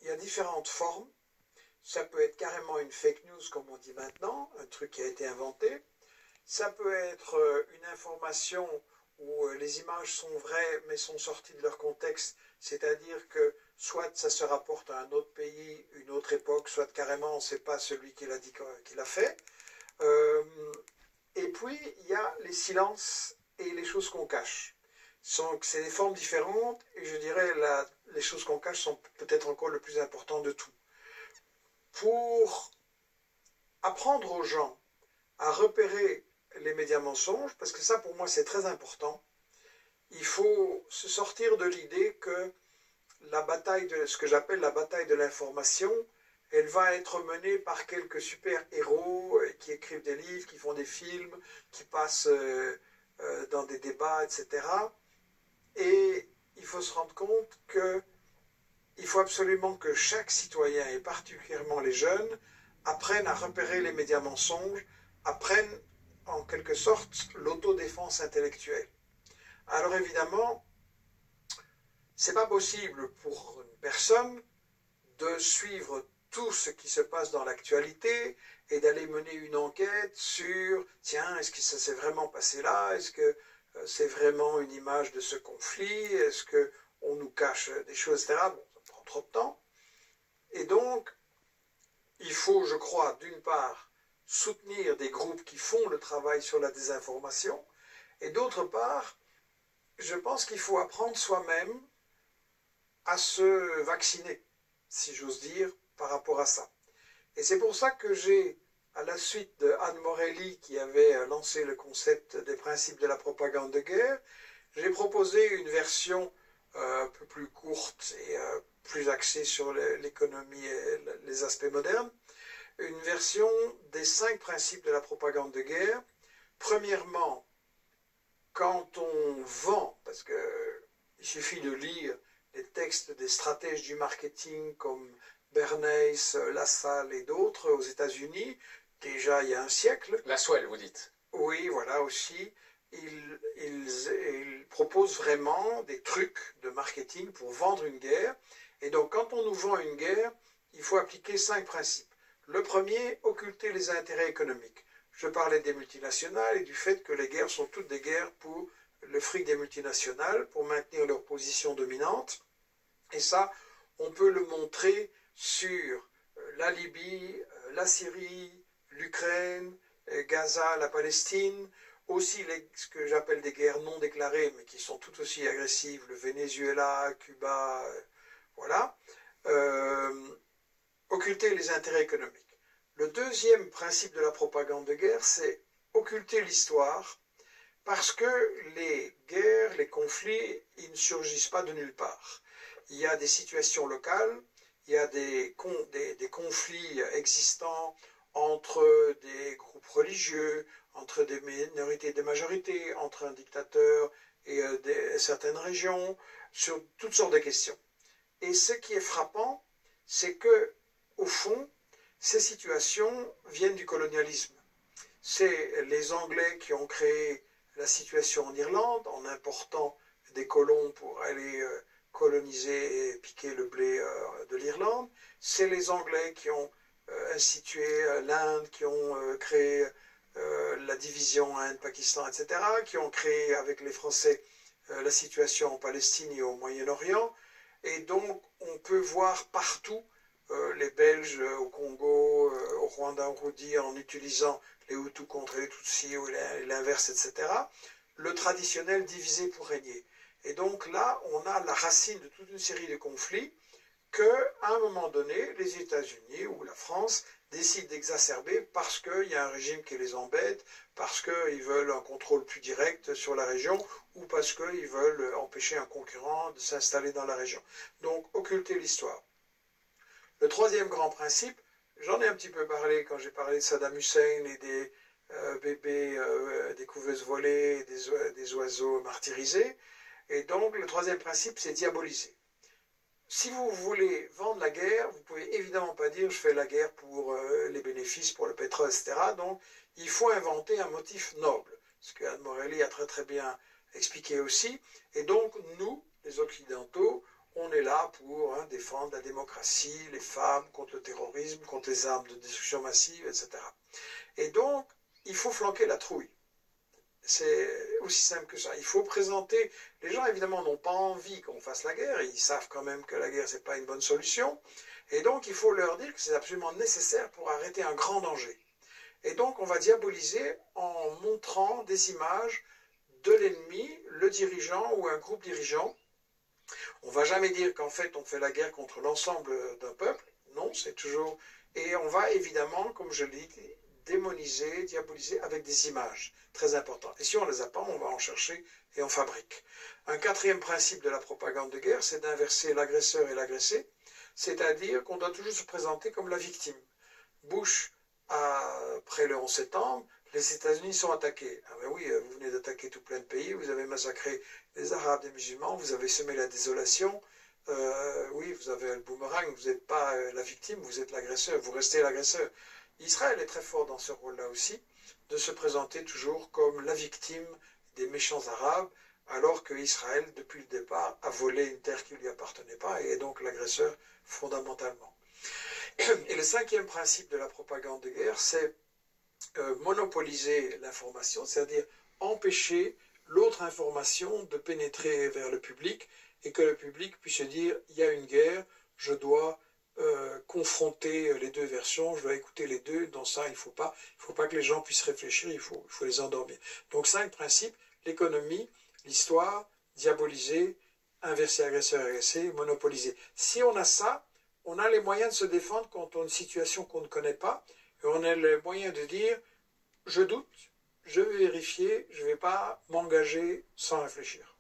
il y a différentes formes. Ça peut être carrément une fake news, comme on dit maintenant, un truc qui a été inventé. Ça peut être une information où les images sont vraies, mais sont sorties de leur contexte, c'est-à-dire que soit ça se rapporte à un autre pays, une autre époque, soit carrément on ne sait pas celui qui l'a dit, qui l'a fait. Et puis, il y a les silences et les choses qu'on cache. C'est des formes différentes, et je dirais les choses qu'on cache sont peut-être encore le plus important de tout. Pour apprendre aux gens à repérer les médias mensonges, parce que ça pour moi c'est très important, il faut se sortir de l'idée que ce que j'appelle la bataille de l'information, elle va être menée par quelques super-héros qui écrivent des livres, qui font des films, qui passent dans des débats, etc. Et il faut se rendre compte qu'il faut absolument que chaque citoyen, et particulièrement les jeunes, apprennent à repérer les médias mensonges, apprennent en quelque sorte l'autodéfense intellectuelle. Alors évidemment, c'est pas possible pour une personne de suivre tout ce qui se passe dans l'actualité et d'aller mener une enquête sur, tiens, est-ce que ça s'est vraiment passé là? Est-ce que c'est vraiment une image de ce conflit? Est-ce qu'on nous cache des choses, etc. Bon, ça prend trop de temps. Et donc, il faut, je crois, d'une part, soutenir des groupes qui font le travail sur la désinformation, et d'autre part, je pense qu'il faut apprendre soi-même à se vacciner, si j'ose dire, par rapport à ça. Et c'est pour ça que j'ai, à la suite de Anne Morelli, qui avait lancé le concept des principes de la propagande de guerre, j'ai proposé une version un peu plus courte et plus axée sur l'économie et les aspects modernes, une version des 5 principes de la propagande de guerre. Premièrement, quand on vend, parce qu'il suffit de lire les textes des stratèges du marketing comme Bernays, Lassalle et d'autres aux États-Unis, déjà il y a un siècle. Lasswell, vous dites. Oui, voilà aussi. Ils proposent vraiment des trucs de marketing pour vendre une guerre. Et donc quand on nous vend une guerre, il faut appliquer 5 principes. Le premier, occulter les intérêts économiques. Je parlais des multinationales et du fait que les guerres sont toutes des guerres pour le fric des multinationales, pour maintenir leur position dominante. Et ça, on peut le montrer sur la Libye, la Syrie, l'Ukraine, Gaza, la Palestine, aussi ce que j'appelle des guerres non déclarées, mais qui sont tout aussi agressives, le Venezuela, Cuba, voilà. Occulter les intérêts économiques. Le deuxième principe de la propagande de guerre, c'est occulter l'histoire, parce que les guerres, les conflits, ils ne surgissent pas de nulle part. Il y a des situations locales, il y a des conflits existants entre des groupes religieux, entre des minorités et des majorités, entre un dictateur et certaines régions, sur toutes sortes de questions. Et ce qui est frappant, c'est que, au fond, ces situations viennent du colonialisme. C'est les Anglais qui ont créé la situation en Irlande en important des colons pour aller coloniser et piquer le blé de l'Irlande. C'est les Anglais qui ont institué l'Inde, qui ont créé la division Inde-Pakistan, etc., qui ont créé avec les Français la situation en Palestine et au Moyen-Orient. Et donc, on peut voir partout les Belges au Congo, au Rwanda, au Burundi, en utilisant les Hutus contre les Tutsis ou l'inverse, etc., le traditionnel diviser pour régner. Et donc là, on a la racine de toute une série de conflits qu'à un moment donné, les États-Unis ou la France décident d'exacerber parce qu'il y a un régime qui les embête, parce qu'ils veulent un contrôle plus direct sur la région ou parce qu'ils veulent empêcher un concurrent de s'installer dans la région. Donc, occulter l'histoire. Le troisième grand principe, j'en ai un petit peu parlé quand j'ai parlé de Saddam Hussein et des bébés, des couveuses volées, des oiseaux martyrisés. Et donc, le troisième principe, c'est diaboliser. Si vous voulez vendre la guerre, vous ne pouvez évidemment pas dire « je fais la guerre pour les bénéfices, pour le pétrole, etc. » Donc, il faut inventer un motif noble, ce que Anne Morelli a très très bien expliqué aussi. Et donc, nous, les Occidentaux, on est là pour défendre la démocratie, les femmes, contre le terrorisme, contre les armes de destruction massive, etc. Et donc, il faut flanquer la trouille. C'est aussi simple que ça. Il faut présenter... Les gens, évidemment, n'ont pas envie qu'on fasse la guerre. Ils savent quand même que la guerre, ce n'est pas une bonne solution. Et donc, il faut leur dire que c'est absolument nécessaire pour arrêter un grand danger. Et donc, on va diaboliser en montrant des images de l'ennemi, le dirigeant ou un groupe dirigeant. On ne va jamais dire qu'en fait, on fait la guerre contre l'ensemble d'un peuple. Non, c'est toujours... Et on va évidemment, comme je l'ai dit, démoniser, diaboliser avec des images. Très important. Et si on ne les a pas, on va en chercher et on fabrique. Un quatrième principe de la propagande de guerre, c'est d'inverser l'agresseur et l'agressé, c'est-à-dire qu'on doit toujours se présenter comme la victime. Bush, après le 11 septembre, les États-Unis sont attaqués. Ah ben oui, vous venez d'attaquer tout plein de pays, vous avez massacré les Arabes, les musulmans, vous avez semé la désolation. Oui, vous avez le boomerang, vous n'êtes pas la victime, vous êtes l'agresseur, vous restez l'agresseur. Israël est très fort dans ce rôle-là aussi, de se présenter toujours comme la victime des méchants arabes, alors que Israël, depuis le départ, a volé une terre qui ne lui appartenait pas et est donc l'agresseur fondamentalement. Et le cinquième principe de la propagande de guerre, c'est monopoliser l'information, c'est-à-dire empêcher l'autre information de pénétrer vers le public et que le public puisse se dire il y a une guerre, je dois confronter les deux versions, je dois écouter les deux, dans ça il ne faut pas que les gens puissent réfléchir, il faut les endormir. Donc 5 principes, l'économie, l'histoire, diaboliser, inverser agresseur agressé, monopoliser. Si on a ça, on a les moyens de se défendre quand on a une situation qu'on ne connaît pas, et on a les moyens de dire je doute, je vais vérifier, je ne vais pas m'engager sans réfléchir.